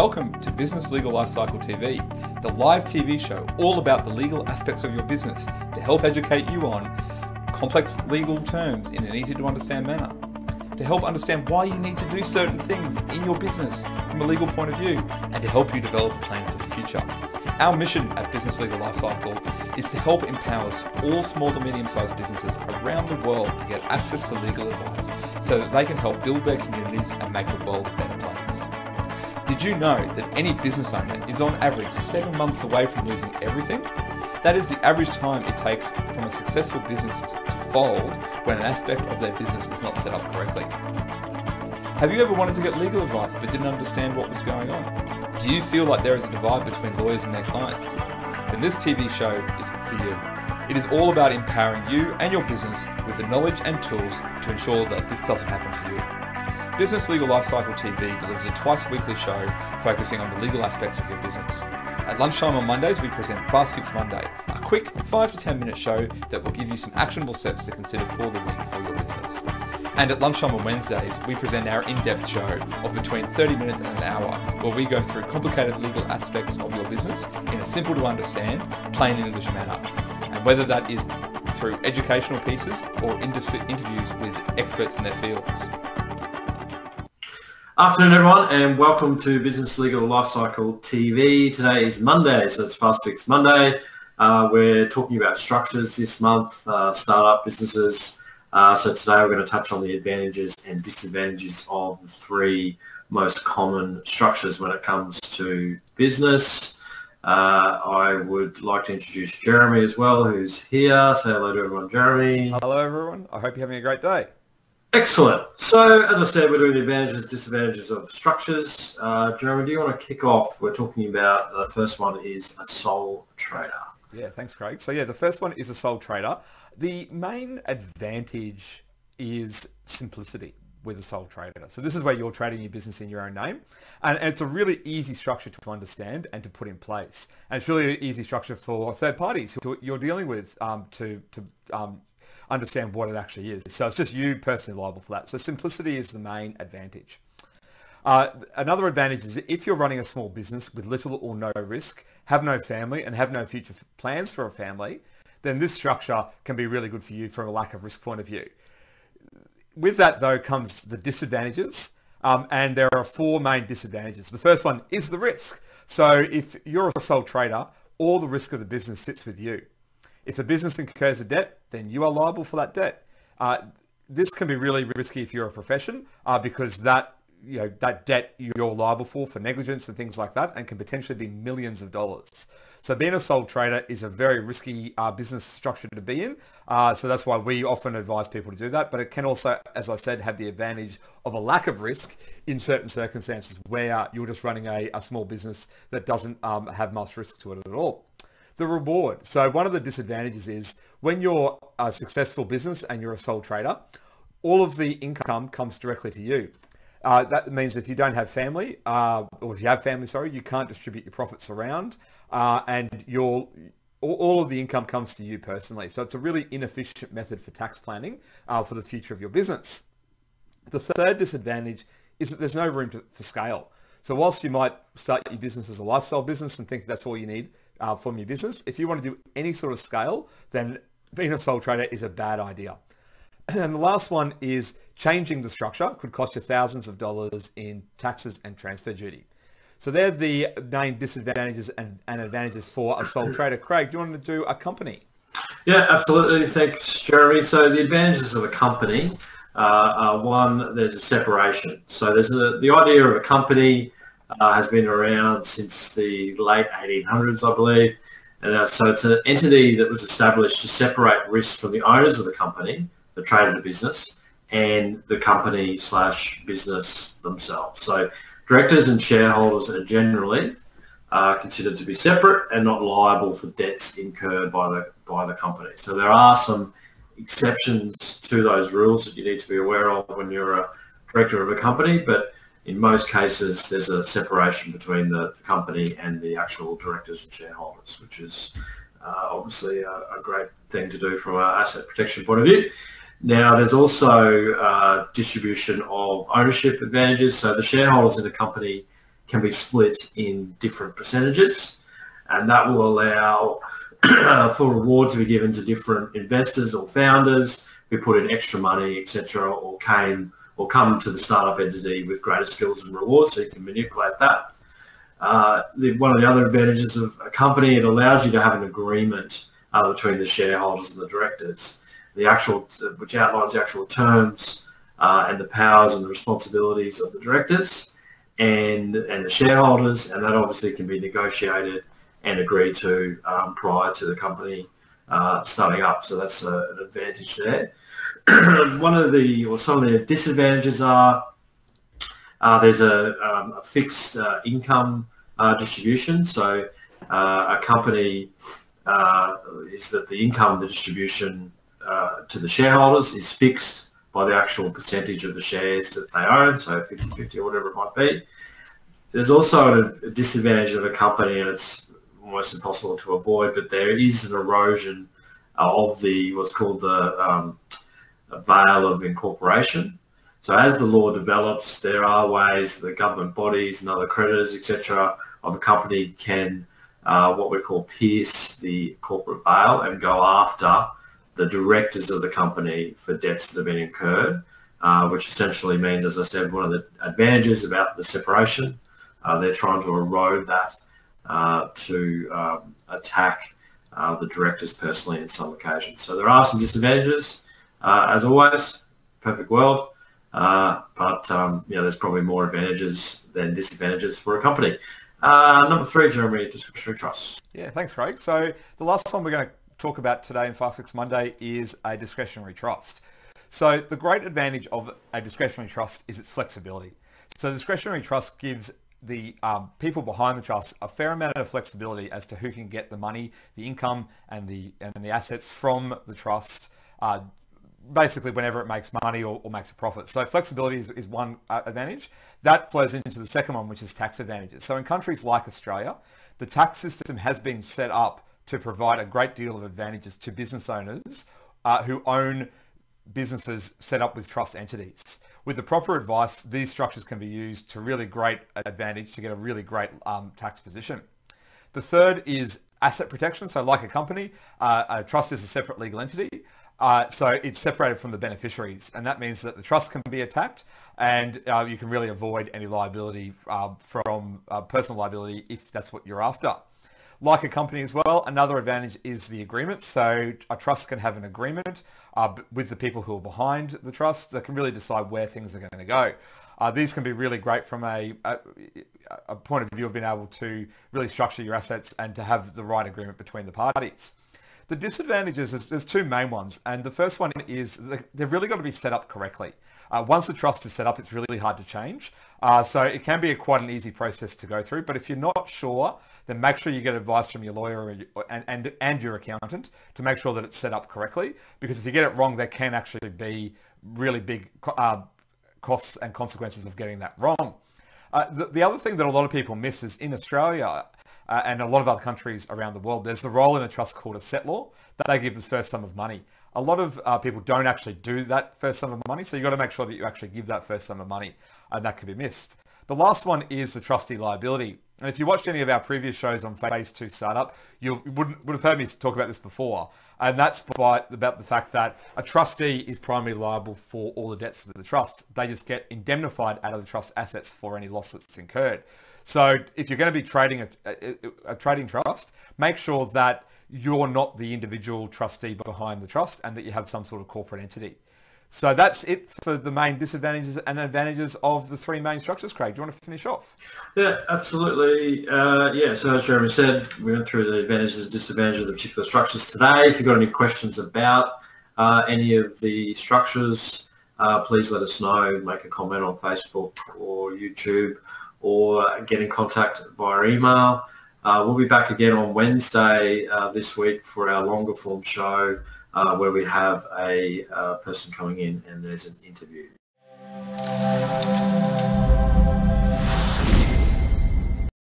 Welcome to Business Legal Lifecycle TV, the live TV show all about the legal aspects of your business to help educate you on complex legal terms in an easy to understand manner, to help understand why you need to do certain things in your business from a legal point of view, and to help you develop a plan for the future. Our mission at Business Legal Lifecycle is to help empower all small to medium-sized businesses around the world to get access to legal advice so that they can help build their communities and make the world a better place. Did you know that any business owner is on average 7 months away from losing everything? That is the average time it takes from a successful business to fold when an aspect of their business is not set up correctly. Have you ever wanted to get legal advice but didn't understand what was going on? Do you feel like there is a divide between lawyers and their clients? Then this TV show is for you. It is all about empowering you and your business with the knowledge and tools to ensure that this doesn't happen to you. Business Legal Lifecycle TV delivers a twice-weekly show focusing on the legal aspects of your business. At lunchtime on Mondays, we present Fast Fix Monday, a quick 5 to 10 minute show that will give you some actionable steps to consider for the week for your business. And at lunchtime on Wednesdays, we present our in-depth show of between 30 minutes and an hour, where we go through complicated legal aspects of your business in a simple to understand, plain English manner. And whether that is through educational pieces or interviews with experts in their fields. Afternoon everyone, and welcome to Business Legal Lifecycle TV. Today is Monday, so it's Fast Fix Monday. We're talking about structures this month, startup businesses. So today we're going to touch on the advantages and disadvantages of the three most common structures when it comes to business. I would like to introduce Jeremy as well, who's here. Say hello to everyone, Jeremy. Hello everyone, I hope you're having a great day. Excellent. So, as I said, we're doing the advantages and disadvantages of structures. Jeremy, do you want to kick off? We're talking about the first one is a sole trader. Yeah, thanks, Craig. So yeah, the first one is a sole trader. The main advantage is simplicity with a sole trader. So this is where you're trading your business in your own name. And it's a really easy structure to understand and to put in place. And it's really an easy structure for third parties who you're dealing with to understand what it actually is. So it's just you personally liable for that. So simplicity is the main advantage. Another advantage is that if you're running a small business with little or no risk, have no family and have no future plans for a family, then this structure can be really good for you from a lack of risk point of view. With that though comes the disadvantages, and there are four main disadvantages. The first one is the risk. So if you're a sole trader, all the risk of the business sits with you. If a business incurs a debt, then you are liable for that debt. This can be really risky if you're a profession because that debt you're liable for negligence and things like that, and can potentially be millions of dollars. So being a sole trader is a very risky business structure to be in. So that's why we often advise people to do that. But it can also, as I said, have the advantage of a lack of risk in certain circumstances where you're just running a small business that doesn't have much risk to it at all. The reward. So one of the disadvantages is when you're a successful business and you're a sole trader, all of the income comes directly to you. That means if you don't have family, or if you have family, sorry, you can't distribute your profits around, and all of the income comes to you personally. So it's a really inefficient method for tax planning for the future of your business. The third disadvantage is that there's no room for scale. So whilst you might start your business as a lifestyle business and think that's all you need from your business, if you want to do any sort of scale, then being a sole trader is a bad idea. And the last one is changing the structure could cost you thousands of dollars in taxes and transfer duty. So they're the main disadvantages and advantages for a sole trader. Craig, do you want to do a company? Yeah, absolutely. Thanks, Jeremy. So the advantages of a company are one, there's a separation. So there's the idea of a company has been around since the late 1800s, I believe. And so it's an entity that was established to separate risk from the owners of the company that traded the business and the company / business themselves. So directors and shareholders are generally considered to be separate and not liable for debts incurred by the company. So there are some exceptions to those rules that you need to be aware of when you're a director of a company, but in most cases there's a separation between the company and the actual directors and shareholders, which is obviously a great thing to do from an asset protection point of view. Now, there's also distribution of ownership advantages. So the shareholders in the company can be split in different percentages, and that will allow for reward to be given to different investors or founders who put in extra money, etc., or come to the startup entity with greater skills and rewards, so you can manipulate that. One of the other advantages of a company, it allows you to have an agreement between the shareholders and the directors, which outlines the actual terms and the powers and the responsibilities of the directors and the shareholders, and that obviously can be negotiated and agreed to prior to the company starting up. So that's an advantage there. Some of the disadvantages are there's a fixed income distribution. So a company is that the income, the distribution to the shareholders is fixed by the actual percentage of the shares that they own, so 50-50 or whatever it might be. There's also a disadvantage of a company, and it's almost impossible to avoid, but there is an erosion of what's called the veil of incorporation. So as the law develops, there are ways that government bodies and other creditors, etc., of a company can what we call pierce the corporate veil and go after the directors of the company for debts that have been incurred, which essentially means, as I said, one of the advantages about the separation, they're trying to erode that to attack the directors personally in some occasions. So there are some disadvantages, as always, perfect world, but there's probably more advantages than disadvantages for a company. Number 3, Jeremy, discretionary trusts. Yeah, thanks, Craig. So the last one we're going to talk about today in Fast Fix Monday is a discretionary trust. So the great advantage of a discretionary trust is its flexibility. So the discretionary trust gives the people behind the trust a fair amount of flexibility as to who can get the money, the income, and the assets from the trust, basically whenever it makes money or makes a profit. So flexibility is one advantage. That flows into the second one, which is tax advantages. So in countries like Australia, the tax system has been set up to provide a great deal of advantages to business owners who own businesses set up with trust entities. With the proper advice, these structures can be used to really great advantage to get a really great tax position. The third is asset protection. So like a company, a trust is a separate legal entity. So it's separated from the beneficiaries, and that means that the trust can be attacked, and you can really avoid any liability from personal liability if that's what you're after. Like a company as well, another advantage is the agreement. So a trust can have an agreement with the people who are behind the trust that can really decide where things are going to go. These can be really great from a point of view of being able to really structure your assets and to have the right agreement between the parties. The disadvantages, there's two main ones, and the first one is they've really got to be set up correctly. Once the trust is set up, it's really hard to change. So it can be quite an easy process to go through, but if you're not sure, then make sure you get advice from your lawyer and your accountant to make sure that it's set up correctly, because if you get it wrong, there can actually be really big costs and consequences of getting that wrong. The other thing that a lot of people miss is in Australia, and a lot of other countries around the world, there's the role in a trust called a settlor that they give the first sum of money. A lot of people don't actually do that first sum of money, so you've got to make sure that you actually give that first sum of money, and that could be missed. The last one is the trustee liability. And if you watched any of our previous shows on Phase 2 Startup, you would have heard me talk about this before. And that's about the fact that a trustee is primarily liable for all the debts of the trust. They just get indemnified out of the trust assets for any loss that's incurred. So if you're going to be trading a trading trust, make sure that you're not the individual trustee behind the trust and that you have some sort of corporate entity. So that's it for the main disadvantages and advantages of the three main structures. Craig, do you want to finish off? Yeah, absolutely. So as Jeremy said, we went through the advantages and disadvantages of the particular structures today. If you've got any questions about any of the structures, please let us know. Make a comment on Facebook or YouTube, or get in contact via email. We'll be back again on Wednesday this week for our longer form show where we have a person coming in and there's an interview.